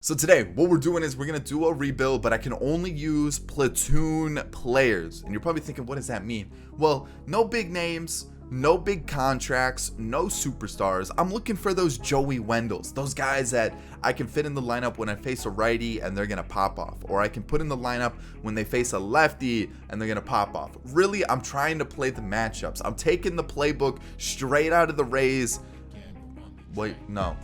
So today, what we're doing is we're going to do a rebuild, but I can only use platoon players. And you're probably thinking, what does that mean? Well, no big names, no big contracts, no superstars. I'm looking for those Joey Wendells, those guys that I can fit in the lineup when I face a righty and they're going to pop off. Or I can put in the lineup when they face a lefty and they're going to pop off. Really, I'm trying to play the matchups. I'm taking the playbook straight out of the Rays. Wait, no.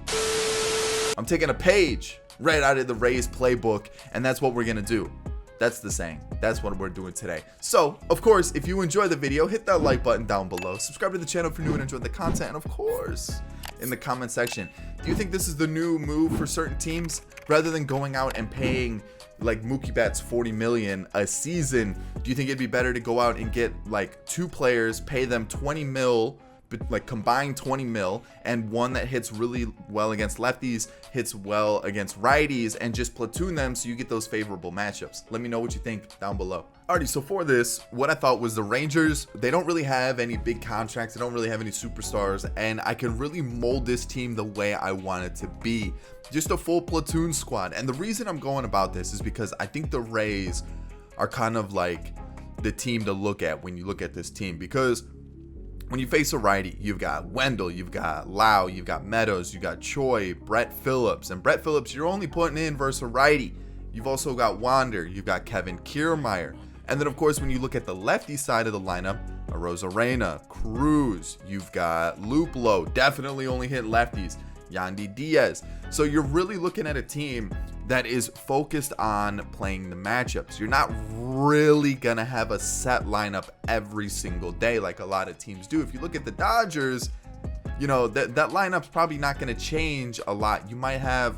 I'm taking a page right out of the Rays playbook, and that's what we're gonna do. That's the saying. That's what we're doing today. So, of course, if you enjoy the video, hit that like button down below. Subscribe to the channel if you're new and enjoy the content, and of course, in the comment section, do you think this is the new move for certain teams? Rather than going out and paying like Mookie Betts 40 million a season, do you think it'd be better to go out and get like 2 players, pay them 20 mil, like combined 20 mil, and one that hits really well against lefties, hits well against righties, and just platoon them so you get those favorable matchups? Let me know what you think down below. Alrighty, so for this, what I thought was the Rangers, they don't really have any big contracts, they don't really have any superstars, and I can really mold this team the way I want it to be. Just a full platoon squad. And the reason I'm going about this is because I think the Rays are kind of like the team to look at when you look at this team, because when you face a righty, you've got Wendell, you've got Lau, you've got Meadows, you've got Choi, Brett Phillips. And Brett Phillips, you're only putting in versus a righty. You've also got Wander, you've got Kevin Kiermaier. And then, of course, when you look at the lefty side of the lineup, Arozarena, Cruz, you've got Luplo, definitely only hit lefties, Yandy Diaz. So you're really looking at a team that is focused on playing the matchups. You're not really gonna have a set lineup every single day like a lot of teams do. If you look at the Dodgers, you know, that lineup's probably not gonna change a lot. You might have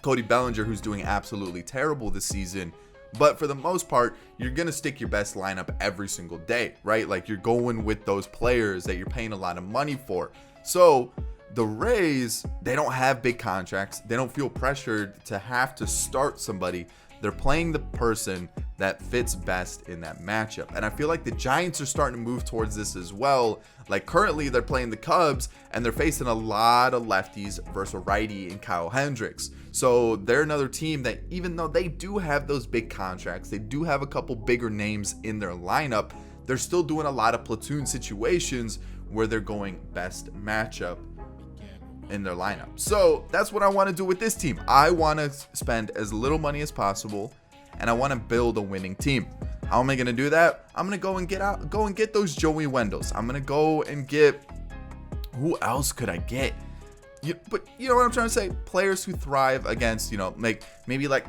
Cody Bellinger, who's doing absolutely terrible this season, but for the most part, you're gonna stick your best lineup every single day, right? Like, you're going with those players that you're paying a lot of money for. So the Rays, they don't have big contracts. They don't feel pressured to have to start somebody. They're playing the person that fits best in that matchup. And I feel like the Giants are starting to move towards this as well. Like, currently they're playing the Cubs and they're facing a lot of lefties versus a righty in Kyle Hendricks. So they're another team that, even though they do have those big contracts, they do have a couple bigger names in their lineup, they're still doing a lot of platoon situations where they're going best matchup in their lineup. So that's what I want to do with this team. I want to spend as little money as possible, and I want to build a winning team. How am I going to do that? I'm going to go and get those Joey Wendells. I'm going to go and get, who else could I get? But you know what I'm trying to say? Players who thrive against, you know, maybe like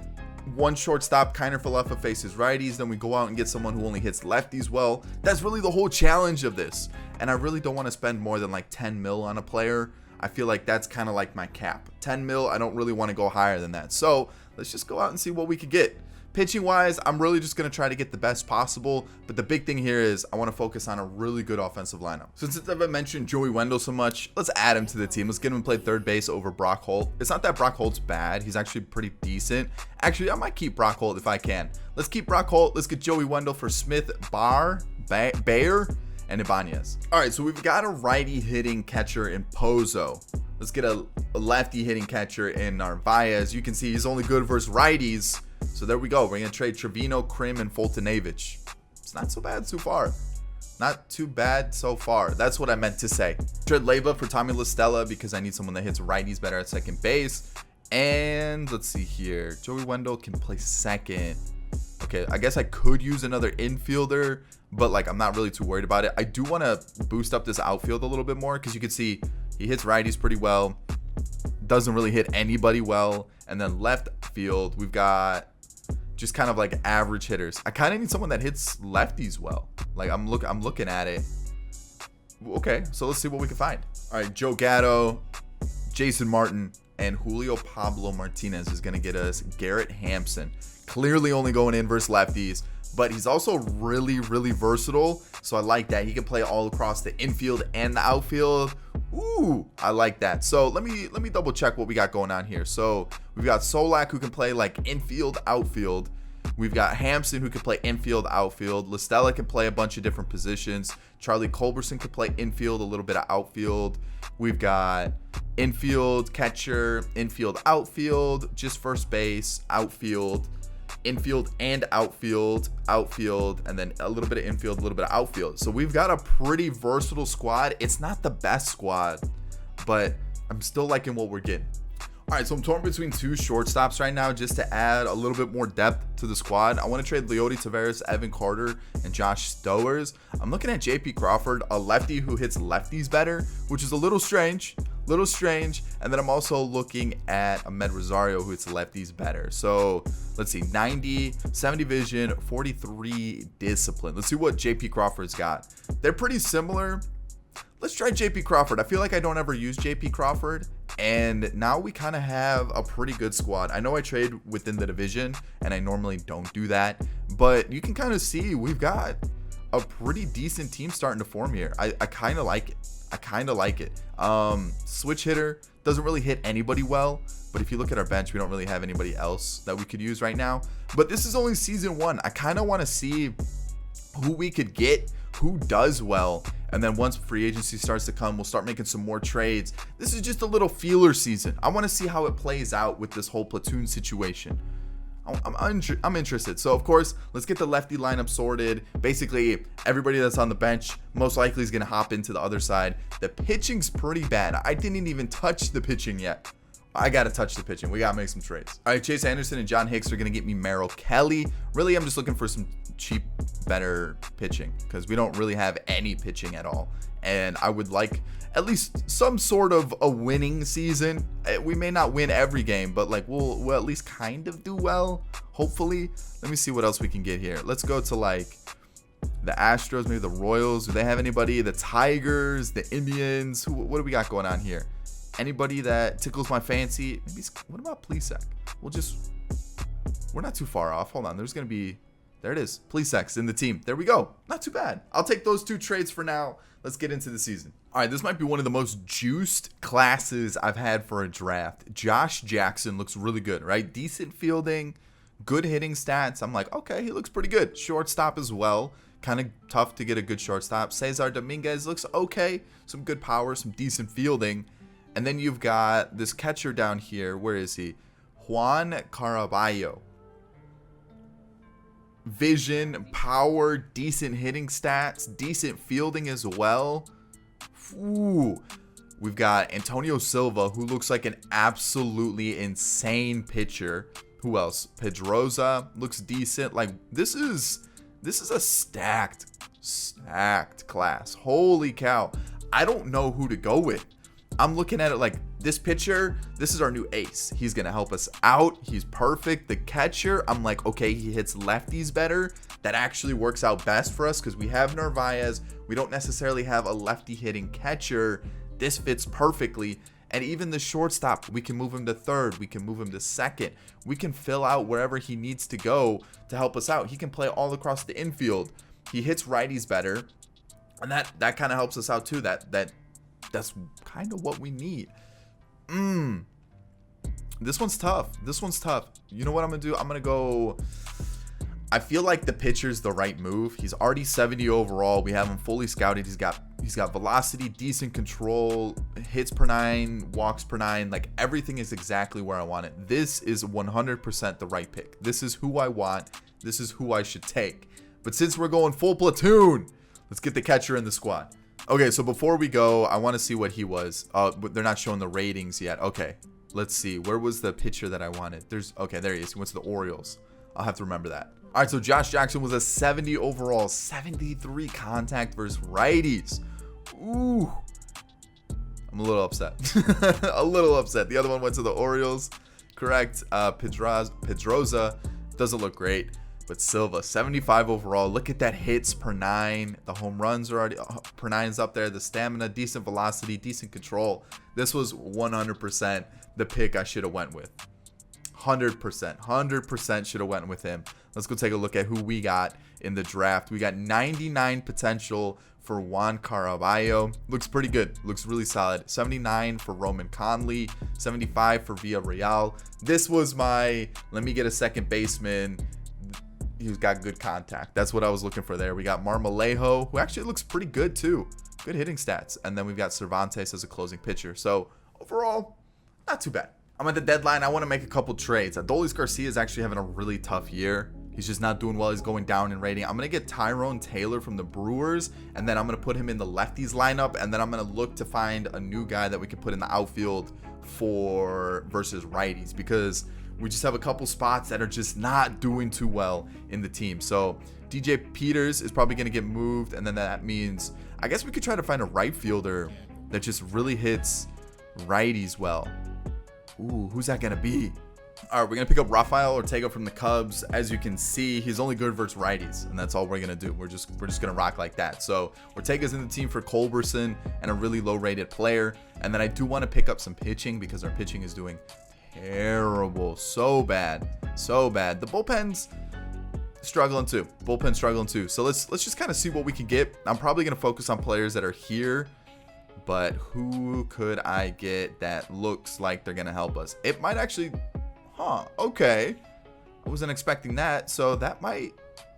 one shortstop kind of Falefa faces righties, then we go out and get someone who only hits lefties well. That's really the whole challenge of this. And I really don't want to spend more than like 10 mil on a player. I feel like that's kind of like my cap. 10 mil, I don't really want to go higher than that. So let's just go out and see what we could get. Pitching wise, I'm really just going to try to get the best possible. But the big thing here is I want to focus on a really good offensive lineup. So since I've mentioned Joey Wendell so much, let's add him to the team. Let's get him to play third base over Brock Holt. It's not that Brock Holt's bad. He's actually pretty decent. Actually, I might keep Brock Holt if I can. Let's keep Brock Holt. Let's get Joey Wendell for Smith, Bayer, and Ibanez. All right, so we've got a righty hitting catcher in Pozo. Let's get a lefty hitting catcher in Narvaez. You can see he's only good versus righties. So there we go. We're going to trade Trevino, Krim, and Foltynewicz. It's not so bad so far. Not too bad so far. That's what I meant to say. Trade Leyva for Tommy La Stella because I need someone that hits righties better at second base. And let's see here. Joey Wendell can play second. Okay, I guess I could use another infielder, but like, I'm not really too worried about it. I do want to boost up this outfield a little bit more because you can see he hits righties pretty well, doesn't really hit anybody well. And then left field, we've got just kind of like average hitters. I kind of need someone that hits lefties well. Like, I'm looking at it. Okay, so let's see what we can find. All right, Joe Gatto, Jason Martin, and Julio Pablo Martinez is going to get us Garrett Hampson. Clearly only going in versus lefties, but he's also really, really versatile. So I like that. He can play all across the infield and the outfield. Ooh, I like that. So let me double check what we got going on here. So we've got Solak, who can play like infield, outfield. We've got Hampson, who can play infield, outfield. Listella can play a bunch of different positions. Charlie Culberson can play infield, a little bit of outfield. We've got infield, catcher, infield, outfield, just first base, outfield, infield and outfield, and then a little bit of infield, a little bit of outfield. So we've got a pretty versatile squad. It's not the best squad, but I'm still liking what we're getting. All right, so I'm torn between two shortstops right now just to add a little bit more depth to the squad. I want to trade Leody Taveras, Evan Carter, and Josh Stowers. I'm looking at JP Crawford, a lefty who hits lefties better, which is a little strange. And then I'm also looking at Ahmed Rosario, who hits lefties better. So let's see, 90, 70 vision, 43 discipline. Let's see what JP Crawford's got. They're pretty similar. Let's try JP Crawford. I feel like I don't ever use JP Crawford, and now we kind of have a pretty good squad. I know I trade within the division, and I normally don't do that, but you can kind of see we've got a pretty decent team starting to form here. I kind of like it. Switch hitter doesn't really hit anybody well, but if you look at our bench, we don't really have anybody else that we could use right now. But this is only season 1. I kind of want to see who we could get, who does well, and then once free agency starts to come, we'll start making some more trades. This is just a little feeler season. I want to see how it plays out with this whole platoon situation. I'm interested. So of course, let's get the lefty lineup sorted. Basically, everybody that's on the bench most likely is going to hop into the other side. The pitching's pretty bad. I didn't even touch the pitching yet. I got to touch the pitching. We got to make some trades. All right, Chase Anderson and John Hicks are going to get me Merrill Kelly. Really, I'm just looking for some cheap, better pitching because we don't really have any pitching at all. And I would like at least some sort of a winning season. We may not win every game, but like we'll at least kind of do well, hopefully. Let me see what else we can get here. Let's go to like the Astros, maybe the Royals. Do they have anybody? The Tigers, the Indians. What do we got going on here? Anybody that tickles my fancy? Maybe. What about Plesac? We're not too far off. Hold on. There's going to be, there it is. Plesac's in the team. There we go. Not too bad. I'll take those 2 trades for now. Let's get into the season. All right, this might be one of the most juiced classes I've had for a draft. Josh Jackson looks really good, right? Decent fielding, good hitting stats. I'm like, okay, he looks pretty good. Shortstop as well. Kind of tough to get a good shortstop. Cesar Dominguez looks okay. Some good power, some decent fielding. And then you've got this catcher down here. Where is he? Juan Caraballo. Vision, power, decent hitting stats, decent fielding as well. Ooh. We've got Antonio Silva, who looks like an absolutely insane pitcher. Who else? Pedroza looks decent. Like this is a stacked class. Holy cow. I don't know who to go with. I'm looking at it like this pitcher, this is our new ace. He's going to help us out. He's perfect. The catcher, I'm like, okay, he hits lefties better. That actually works out best for us because we have Narvaez. We don't necessarily have a lefty hitting catcher. This fits perfectly. And even the shortstop, we can move him to third. We can move him to second. We can fill out wherever he needs to go to help us out. He can play all across the infield. He hits righties better. And that kind of helps us out too. That's kind of what we need. This one's tough. You know what I'm going to do? I'm going to go. I feel like the pitcher's the right move. He's already 70 overall. We have him fully scouted. He's got velocity, decent control, hits per 9, walks per 9. Like everything is exactly where I want it. This is 100% the right pick. This is who I want. This is who I should take. But since we're going full platoon, let's get the catcher in the squad. Okay, so before we go, I want to see what he was. They're not showing the ratings yet. Okay, let's see. Where was the pitcher that I wanted? Okay, there he is. He went to the Orioles. I'll have to remember that. All right, so Josh Jackson was a 70 overall, 73 contact versus righties. Ooh. I'm a little upset. The other one went to the Orioles. Correct. Pedroza doesn't look great. But Silva, 75 overall. Look at that hits per 9. The home runs are already per 9's up there. The stamina, decent velocity, decent control. This was 100% the pick I should have went with. 100% should have went with him. Let's go take a look at who we got in the draft. We got 99 potential for Juan Caraballo. Looks pretty good. Looks really solid. 79 for Roman Conley. 75 for Villarreal. This was my, let me get a second baseman. he's got good contact. That's what I was looking for there. We got Marmolejo, who actually looks pretty good too. Good hitting stats. And then we've got Cervantes as a closing pitcher. So overall, not too bad. I'm at the deadline. I want to make a couple trades. Adolis Garcia is actually having a really tough year. He's just not doing well. He's going down in rating. I'm going to get Tyrone Taylor from the Brewers, and then I'm going to put him in the lefties lineup, and then I'm going to look to find a new guy that we can put in the outfield for versus righties, because we just have a couple spots that are just not doing too well in the team. So DJ Peters is probably going to get moved, and then that means I guess we could try to find a right fielder that just really hits righties well. Ooh, who's that going to be? All right, we're going to pick up Rafael Ortega from the Cubs. As you can see, he's only good versus righties, and that's all we're going to do. We're just going to rock like that. So Ortega's in the team for Culberson and a really low-rated player. And then I do want to pick up some pitching because our pitching is doing terrible. So bad. So bad. The bullpen's struggling too. So let's just kind of see what we can get. I'm probably going to focus on players that are here. But who could I get that looks like they're going to help us? It might actually... okay. I wasn't expecting that, so that might...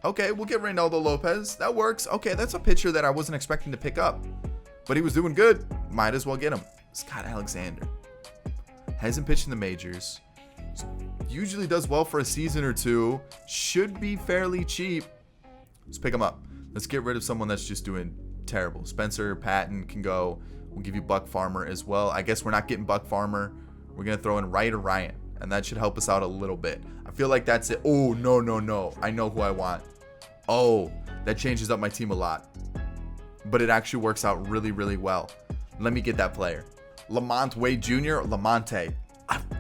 Okay, we'll get Reynaldo Lopez. That works. Okay, that's a pitcher that I wasn't expecting to pick up. But he was doing good. Might as well get him. Scott Alexander. Hasn't pitched in the majors. Usually does well for a season or two. Should be fairly cheap. Let's pick him up. Let's get rid of someone that's just doing terrible. Spencer Patton can go. We'll give you Buck Farmer as well. I guess we're not getting Buck Farmer. We're going to throw in Ryder Ryan. And that should help us out a little bit. I feel like that's it. Oh, no. I know who I want. Oh, that changes up my team a lot. But it actually works out really, really well. Let me get that player. Lamont Wade Jr. Lamonte.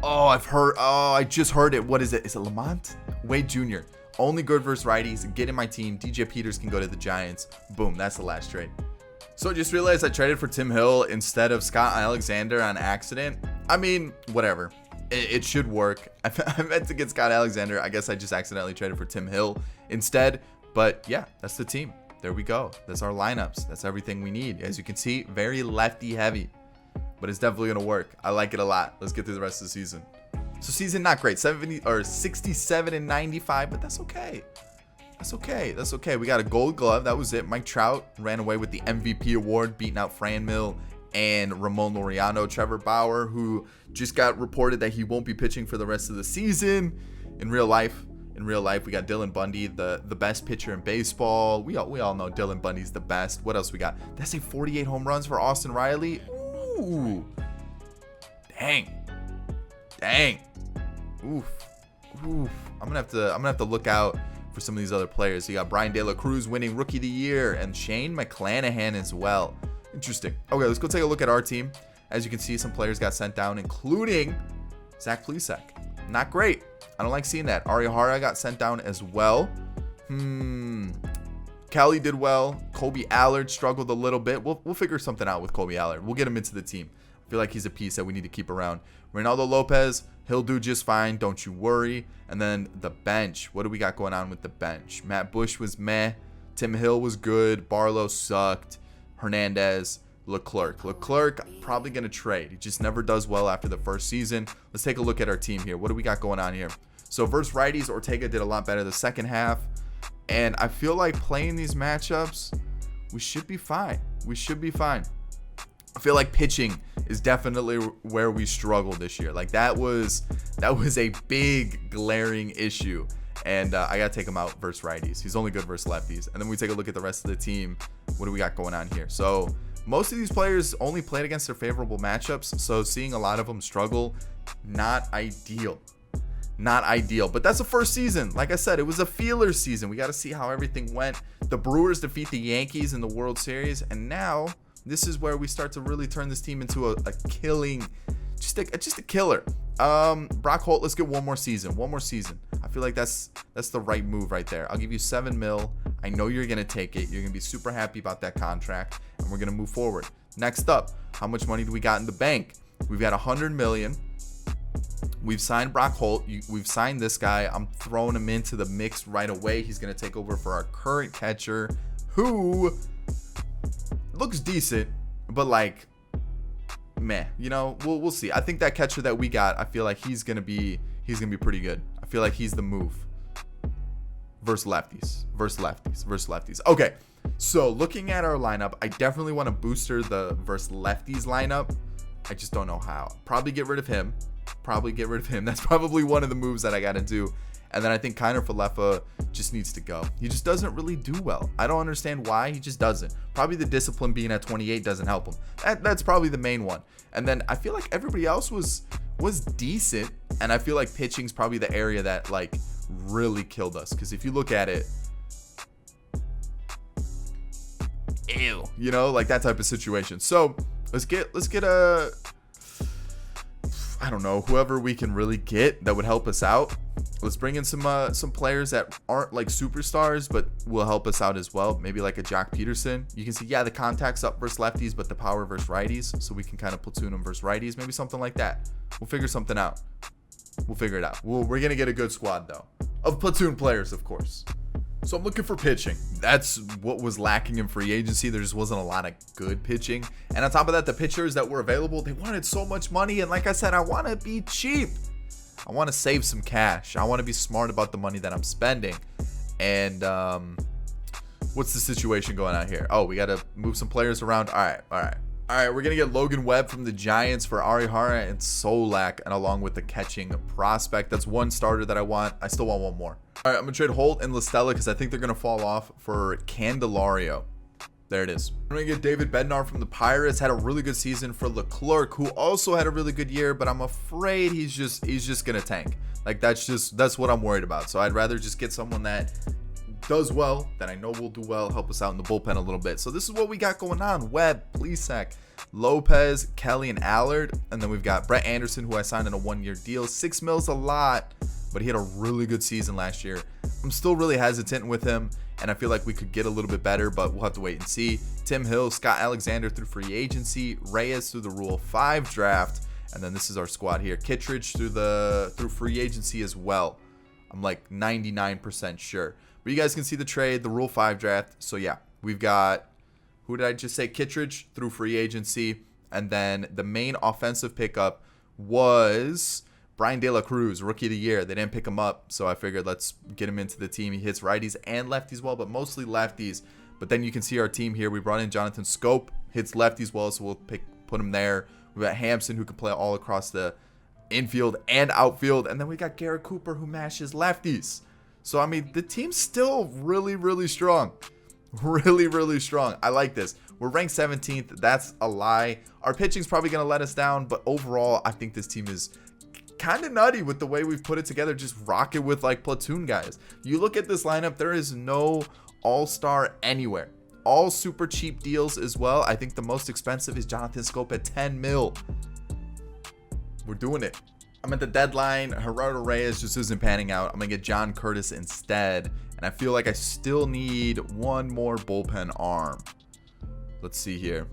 I've heard. Oh, I just heard it. What is it? Is it Lamont Wade Jr.? Only good versus righties. Get in my team. DJ Peters can go to the Giants. Boom. That's the last trade. So I just realized I traded for Tim Hill instead of Scott Alexander on accident. I mean, whatever. It should work. I meant to get Scott Alexander. I guess I just accidentally traded for Tim Hill instead. But yeah, that's the team. There we go. That's our lineups. That's everything we need. As you can see, very lefty heavy. But it's definitely going to work. I like it a lot. Let's get through the rest of the season. So season not great. 67 and 95, but that's okay. That's okay. We got a gold glove. That was it. Mike Trout ran away with the MVP award, beating out Fran Mill and Ramon Laureano. Trevor Bauer, who just got reported that he won't be pitching for the rest of the season. In real life, we got Dylan Bundy, the best pitcher in baseball. We all know Dylan Bundy's the best. What else we got? Did I say 48 home runs for Austin Riley? Ooh. Dang. Oof. I'm gonna have to look out for some of these other players. You got Brian De La Cruz winning Rookie of the Year and Shane McClanahan as well. Interesting. Okay, let's go take a look at our team. As you can see, some players got sent down, including Zach Plesac. Not great. I don't like seeing that. Arihara got sent down as well. Kelly did well. Kobe Allard struggled a little bit. We'll figure something out with Kobe Allard. We'll get him into the team. I feel like he's a piece that we need to keep around. Reynaldo Lopez, he'll do just fine. Don't you worry. And then the bench. What do we got going on with the bench? Matt Bush was meh. Tim Hill was good. Barlow sucked. Hernandez, Leclerc, probably going to trade. He just never does well after the first season. Let's take a look at our team here. What do we got going on here? So versus righties, Ortega did a lot better the second half. And I feel like playing these matchups, we should be fine. I feel like pitching is definitely where we struggled this year. Like that was a big glaring issue. And I got to take him out versus righties. He's only good versus lefties. And then we take a look at the rest of the team. What do we got going on here? So most of these players only played against their favorable matchups. So seeing a lot of them struggle, not ideal. But that's the first season. Like I said, it was a feeler season. We got to see how everything went. The Brewers defeat the Yankees in the World Series. And now this is where we start to really turn this team into a killing, just a killer. Brock Holt, let's get one more season. I feel like that's the right move right there. I'll give you $7 million. I know you're gonna take it. You're gonna be super happy about that contract, and we're gonna move forward. Next up, how much money do we got in the bank? We've got $100 million. We've signed Brock Holt. We've signed this guy. I'm throwing him into the mix right away. He's gonna take over for our current catcher, who looks decent, but like, meh. You know, we'll see. I think that catcher that we got, I feel like he's gonna be pretty good. I feel like he's the move. versus lefties. Versus lefties. Versus lefties. Okay. So looking at our lineup, I definitely want to booster the versus lefties lineup. I just don't know how. Probably get rid of him. That's probably one of the moves that I got to do. And then I think Kiner Falefa just needs to go. He just doesn't really do well. I don't understand why. He just doesn't. Probably the discipline being at 28 doesn't help him. That's probably the main one. And then I feel like everybody else was decent. And I feel like pitching's probably the area that like really killed us. Because if you look at it, ew, you know, like that type of situation. So let's get a, I don't know, whoever we can really get that would help us out. Let's bring in some players that aren't like superstars, but will help us out as well. Maybe like a Jock Peterson. You can see, yeah, the contact's up versus lefties, but the power versus righties. So we can kind of platoon them versus righties. Maybe something like that. We'll figure something out. We'll figure it out. We're going to get a good squad, though. Of platoon players, of course. So I'm looking for pitching. That's what was lacking in free agency. There just wasn't a lot of good pitching. And on top of that, the pitchers that were available, they wanted so much money. And like I said, I want to be cheap. I want to save some cash. I want to be smart about the money that I'm spending. And what's the situation going on here? Oh, we got to move some players around. All right. We're going to get Logan Webb from the Giants for Arihara and Solak, and along with the catching prospect. That's one starter that I want. I still want one more. All right, I'm going to trade Holt and Listella because I think they're going to fall off for Candelario. There it is. I'm going to get David Bednar from the Pirates. Had a really good season for Leclerc, who also had a really good year, but I'm afraid he's just going to tank. Like that's what I'm worried about. So I'd rather just get someone that does well, that I know will do well, help us out in the bullpen a little bit. So this is what we got going on. Webb, Plesac, Lopez, Kelly, and Allard. And then we've got Brett Anderson, who I signed in a 1-year deal. $6 million a lot, but he had a really good season last year. I'm still really hesitant with him, and I feel like we could get a little bit better, but we'll have to wait and see. Tim Hill, Scott Alexander through free agency, Reyes through the Rule 5 draft, and then this is our squad here. Kittredge through free agency as well. I'm like 99% sure. But you guys can see the trade, the Rule 5 draft. So yeah, we've got, who did I just say? Kittredge through free agency. And then the main offensive pickup was Brian De La Cruz, Rookie of the Year. They didn't pick him up, so I figured let's get him into the team. He hits righties and lefties well, but mostly lefties. But then you can see our team here. We brought in Jonathan Scope, hits lefties well, so we'll put him there. We got Hampson, who can play all across the infield and outfield. And then we got Garrett Cooper, who mashes lefties. So, I mean, the team's still really, really strong. Really, really strong. I like this. We're ranked 17th. That's a lie. Our pitching's probably going to let us down. But overall, I think this team is kind of nutty with the way we've put it together. Just rock it with, like, platoon guys. You look at this lineup, there is no all-star anywhere. All super cheap deals as well. I think the most expensive is Jonathan Scope at $10 million. We're doing it. I'm at the deadline. Gerardo Reyes just isn't panning out. I'm going to get John Curtis instead. And I feel like I still need one more bullpen arm. Let's see here.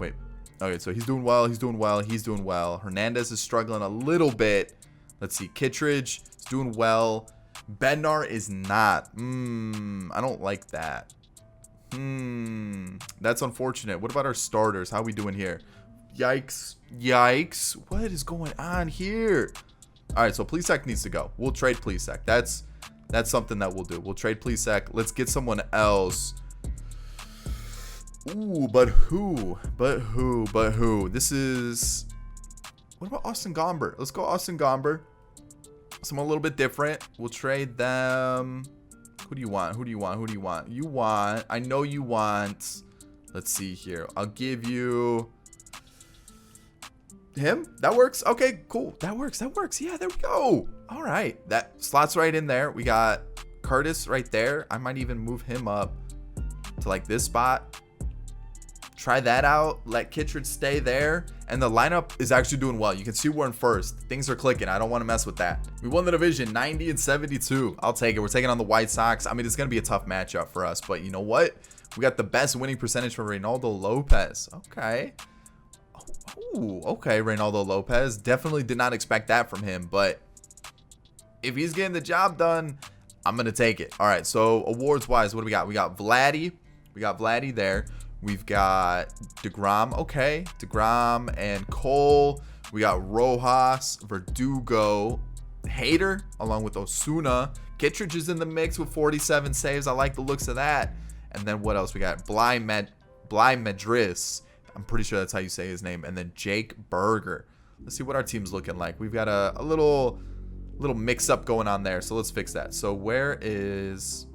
Wait. Okay, so he's doing well. Hernandez is struggling a little bit. Let's see. Kittredge is doing well. Bednar is not. I don't like that. That's unfortunate. What about our starters? How are we doing here? Yikes. What is going on here? All right, so Plesac needs to go. We'll trade Plesac. That's something that we'll do. We'll trade Plesac. Let's get someone else. Ooh, but who? This is... What about Austin Gomber? Let's go Austin Gomber. Someone a little bit different. We'll trade them. Who do you want? You want... I know you want... Let's see here. I'll give you... him. That works. Okay, cool. That works. Yeah, there we go. All right, that slots right in there. We got Curtis right there. I might even move him up to like this spot. Try that out. Let Kittredge stay there. And the lineup is actually doing well. You can see we're in first. Things are clicking. I don't want to mess with that. We won the division 90-72. I'll take it. We're taking on the White Sox. I mean, it's going to be a tough matchup for us, but you know what? We got the best winning percentage from Reynaldo Lopez. Okay. Ooh, okay, Reynaldo Lopez. Definitely did not expect that from him, but if he's getting the job done, I'm going to take it. All right, so awards-wise, what do we got? We got Vladdy. We got Vladdy there. We've got DeGrom. Okay, DeGrom and Cole. We got Rojas, Verdugo. Hader along with Osuna. Kittredge is in the mix with 47 saves. I like the looks of that. And then what else we got? Bly Medris. I'm pretty sure that's how you say his name. And then Jake Berger. Let's see what our team's looking like. We've got a little mix up going on there. So let's fix that. So where is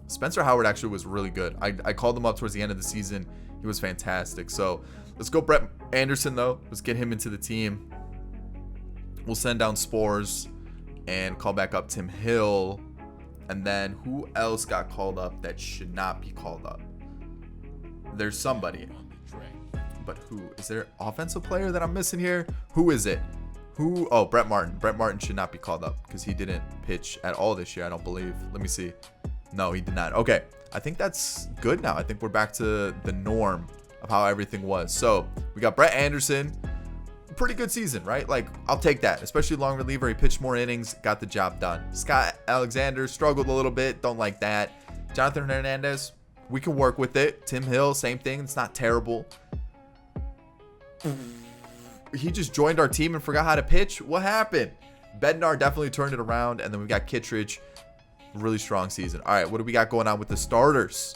Spencer Howard? Actually was really good. I called him up towards the end of the season. He was fantastic. So let's go Brett Anderson though. Let's get him into the team. We'll send down Spores and call back up Tim Hill. And then who else got called up that should not be called up? There's somebody. But who? Is there an offensive player that I'm missing here? Who is it? Who? Oh, Brett Martin. Brett Martin should not be called up because he didn't pitch at all this year, I don't believe. Let me see. No, he did not. Okay. I think that's good now. I think we're back to the norm of how everything was. So we got Brett Anderson. Pretty good season, right? Like, I'll take that, especially long reliever. He pitched more innings, got the job done. Scott Alexander struggled a little bit, don't like that. Jonathan Hernandez, we can work with it. Tim Hill, same thing, it's not terrible. He just joined our team and forgot how to pitch. What happened? Bednar definitely turned it around. And then we got Kittredge, really strong season. All right, what do we got going on with the starters?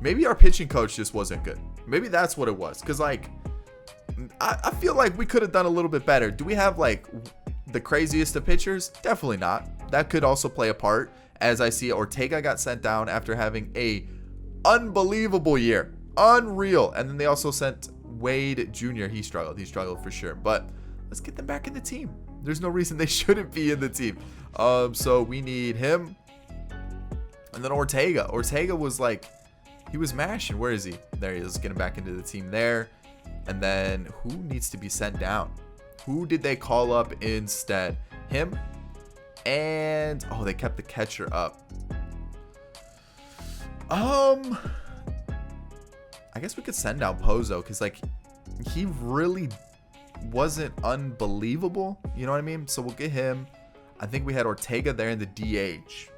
Maybe our pitching coach just wasn't good. Maybe that's what it was, because like I feel like we could have done a little bit better. Do we have like the craziest of pitchers? Definitely not. That could also play a part. As I see, Ortega got sent down after having a unbelievable year. Unreal. And then they also sent Wade Jr. He struggled for sure. But let's get them back in the team. There's no reason they shouldn't be in the team. So we need him. And then Ortega. Ortega was like, he was mashing. Where is he? There he is. Let's get him back into the team there. And then who needs to be sent down? Who did they call up instead? Him. And oh, they kept the catcher up. I guess we could send down Pozo because like he really wasn't unbelievable. You know what I mean? So we'll get him. I think we had Ortega there in the DH.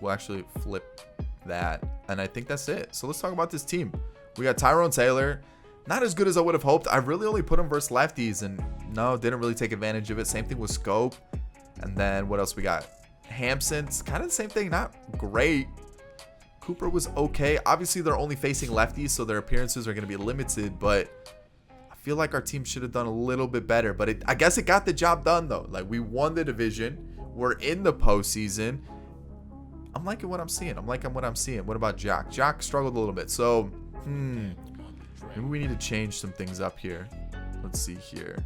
We'll actually flip that. And I think that's it. So let's talk about this team. We got Tyrone Taylor. Not as good as I would have hoped. I really only put him versus lefties and no, didn't really take advantage of it. Same thing with Scope. And then what else we got? Hampson's kind of the same thing. Not great. Cooper was okay. Obviously, they're only facing lefties, so their appearances are going to be limited. But I feel like our team should have done a little bit better. But I guess it got the job done, though. Like, we won the division. We're in the postseason. I'm liking what I'm seeing. What about Jock? Jock struggled a little bit. So, maybe we need to change some things up here. Let's see here.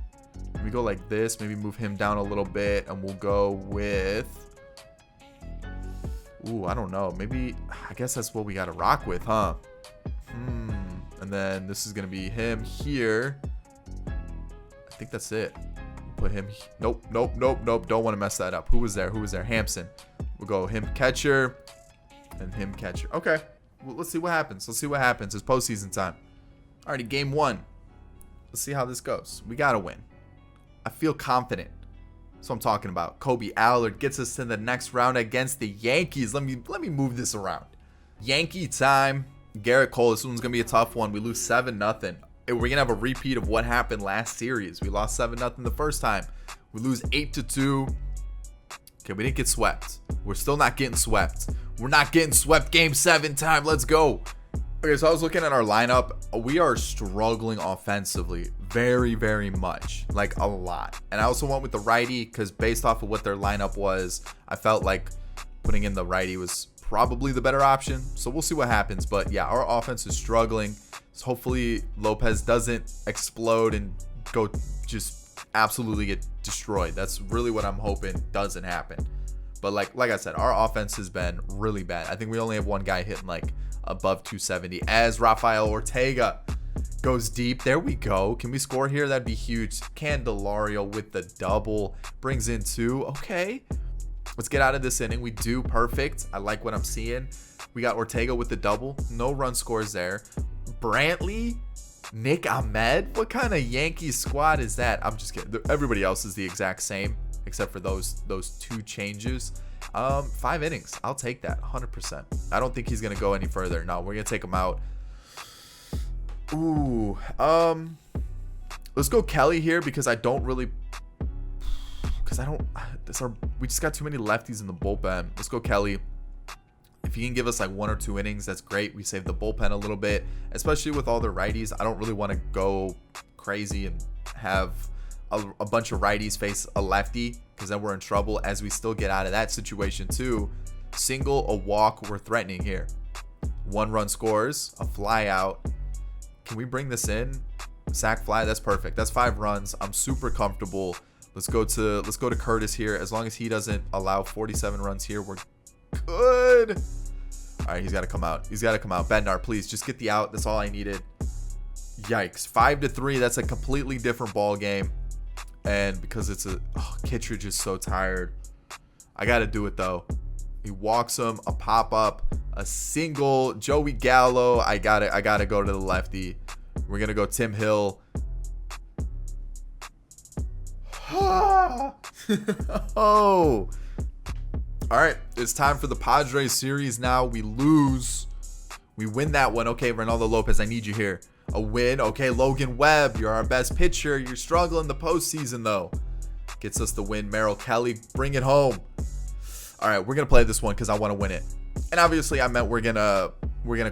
We go like this. Maybe move him down a little bit. And we'll go with... Ooh, I don't know. Maybe... I guess that's what we got to rock with, huh? And then this is going to be him here. I think that's it. Put him... Nope. Don't want to mess that up. Who was there? Hampson. We'll go him catcher. And him catcher. Okay. Well, let's see what happens. It's postseason time. Alrighty, game 1. Let's see how this goes. We got to win. I feel confident. That's what I'm talking about. Kobe Allard gets us to the next round against the Yankees. Let me move this around. Yankee time. Garrett Cole. This one's going to be a tough one. We lose 7-0. We're going to have a repeat of what happened last series. We lost 7-0 the first time. We lose 8-2. Okay, we didn't get swept. We're still not getting swept. We're not getting swept game 7 time. Let's go. Okay, so I was looking at our lineup. We are struggling offensively very, very much. Like, a lot. And I also went with the righty because based off of what their lineup was, I felt like putting in the righty was probably the better option. So we'll see what happens. But yeah, our offense is struggling. So hopefully Lopez doesn't explode and go just absolutely get destroyed. That's really what I'm hoping doesn't happen. But like I said, our offense has been really bad. I think we only have one guy hitting like above 270 as Rafael Ortega goes deep. There we go. Can we score here? That'd be huge. Candelario with the double brings in 2. Okay, let's get out of this inning. We do perfect. I like what I'm seeing. We got Ortega with the double. No run scores there. Brantley, Nick Ahmed. What kind of Yankee squad is that? I'm just kidding. Everybody else is the exact same except for those 2 changes. 5 innings. I'll take that 100%. I don't think he's going to go any further. No, we're going to take him out. Ooh. Let's go Kelly here because I because we just got too many lefties in the bullpen. Let's go Kelly. If he can give us like 1 or 2 innings, that's great. We save the bullpen a little bit, especially with all the righties. I don't really want to go crazy and have a bunch of righties face a lefty, because then we're in trouble as we still get out of that situation too. Single, a walk, we're threatening here. 1 run scores, a fly out. Can we bring this in? Sack fly, that's perfect. That's 5 runs. I'm super comfortable. Let's go to Curtis here. As long as he doesn't allow 47 runs here, we're good. All right, he's got to come out. He's got to come out. Bednar, please just get the out. That's all I needed. Yikes. 5-3. That's a completely different ball game. And because it's Kittredge is so tired. I got to do it though. He walks him, a pop up, a single. Joey Gallo. I got to go to the lefty. We're going to go Tim Hill. Oh. All right, it's time for the Padres series now. We lose. We win that one. Okay, Ronaldo Lopez, I need you here. A win. Okay, Logan Webb, you're our best pitcher. You're struggling the postseason, though. Gets us the win. Merrill Kelly, bring it home. All right, we're going to play this one because I want to win it. And obviously, I meant we're gonna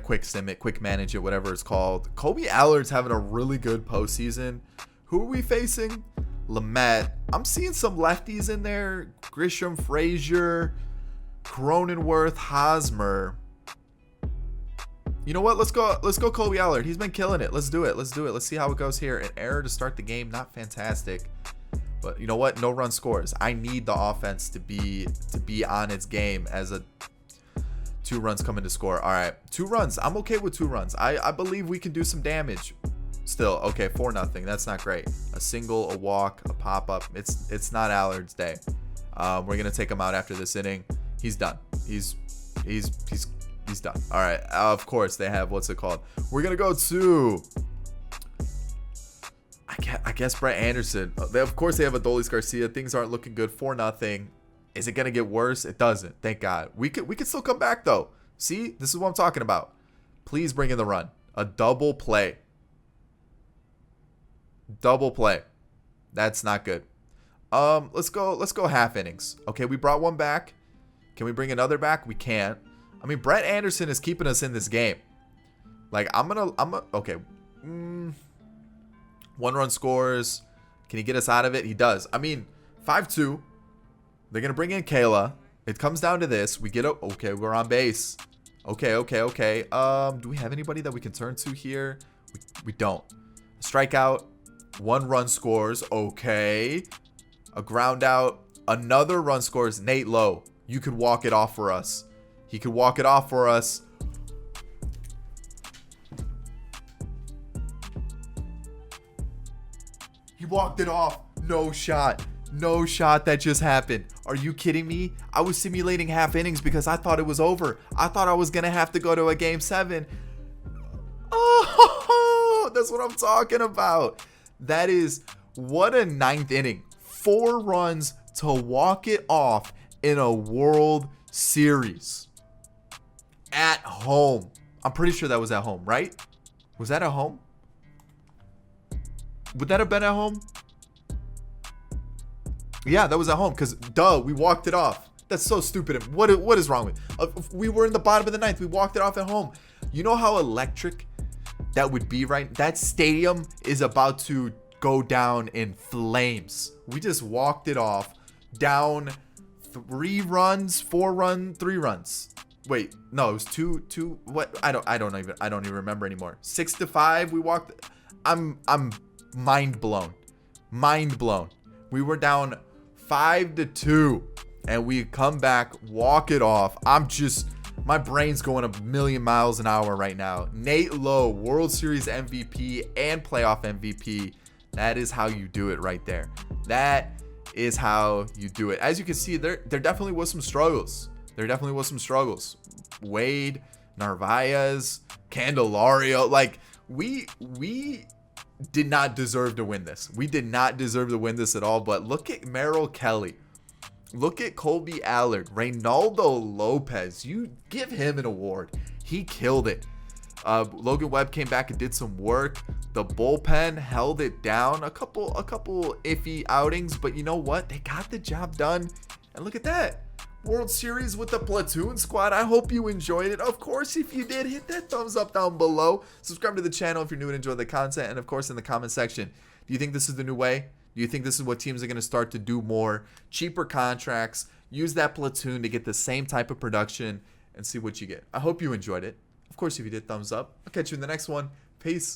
quick sim it, quick manage it, whatever it's called. Kobe Allard's having a really good postseason. Who are we facing? Lamet. I'm seeing some lefties in there. Grisham, Frazier, Cronenworth, Hosmer. You know what? Let's go Kobe Allard. He's been killing it. Let's do it. Let's see how it goes here. An error to start the game. Not fantastic. But you know what? No run scores. I need the offense to be on its game as a 2 runs coming to score. All right. 2 runs. I'm okay with 2 runs. I believe we can do some damage. Still, okay, 4-0. That's not great. A single, a walk, a pop-up. It's not Allard's day. We're going to take him out after this inning. He's done. He's done. All right. Of course, they have, what's it called? We're going to go to, I guess, Brett Anderson. Of course, they have Adolis Garcia. Things aren't looking good. 4-0. Is it going to get worse? It doesn't. Thank God. We could still come back, though. See? This is what I'm talking about. Please bring in the run. A double play. Double play. That's not good. Let's go half innings. Okay, we brought 1 back. Can we bring another back? We can't. I mean, Brett Anderson is keeping us in this game. Like, okay. 1 run scores. Can he get us out of it? He does. I mean, 5-2. They're going to bring in Kayla. It comes down to this. We get up. Okay, we're on base. Okay. Do we have anybody that we can turn to here? We don't. Strikeout. 1 run scores. Okay. A ground out. Another run scores. Nate Lowe. You could walk it off for us. He could walk it off for us. He walked it off. No shot. No shot that just happened. Are you kidding me? I was simulating half innings because I thought it was over. I thought I was going to have to go to a game 7. Oh, that's what I'm talking about. That is, what a 9th inning. 4 runs to walk it off in a World Series. At home. I'm pretty sure that was at home, right? Was that at home? Would that have been at home? Yeah, that was at home because, duh, we walked it off. That's so stupid. What is wrong with we were in the bottom of the 9th. We walked it off at home. You know how electric that would be, right? That stadium is about to go down in flames. We just walked it off. Down 3 runs, 3 runs. Wait, no, it was two. What? I don't even remember anymore. 6-5. We walked. I'm mind blown. We were down 5-2, and we come back, walk it off. My brain's going a million miles an hour right now. Nate Lowe, World Series MVP and playoff MVP. That is how you do it right there. That is how you do it. As you can see, there definitely was some struggles. Wade, Narvaez, Candelario. Like, we did not deserve to win this. We did not deserve to win this at all. But look at Merrill Kelly. Look at Colby Allard. Reynaldo Lopez. You give him an award. He killed it. Logan Webb came back and did some work. The bullpen held it down. A couple iffy outings, but you know what? They got the job done. And look at that. World Series with the Platoon squad. I hope you enjoyed it. Of course, if you did, hit that thumbs up down below. Subscribe to the channel if you're new and enjoy the content. And of course, in the comment section, do you think this is the new way? Do you think this is what teams are going to start to do more? Cheaper contracts. Use that Platoon to get the same type of production and see what you get. I hope you enjoyed it. Of course, if you did, thumbs up. I'll catch you in the next one. Peace.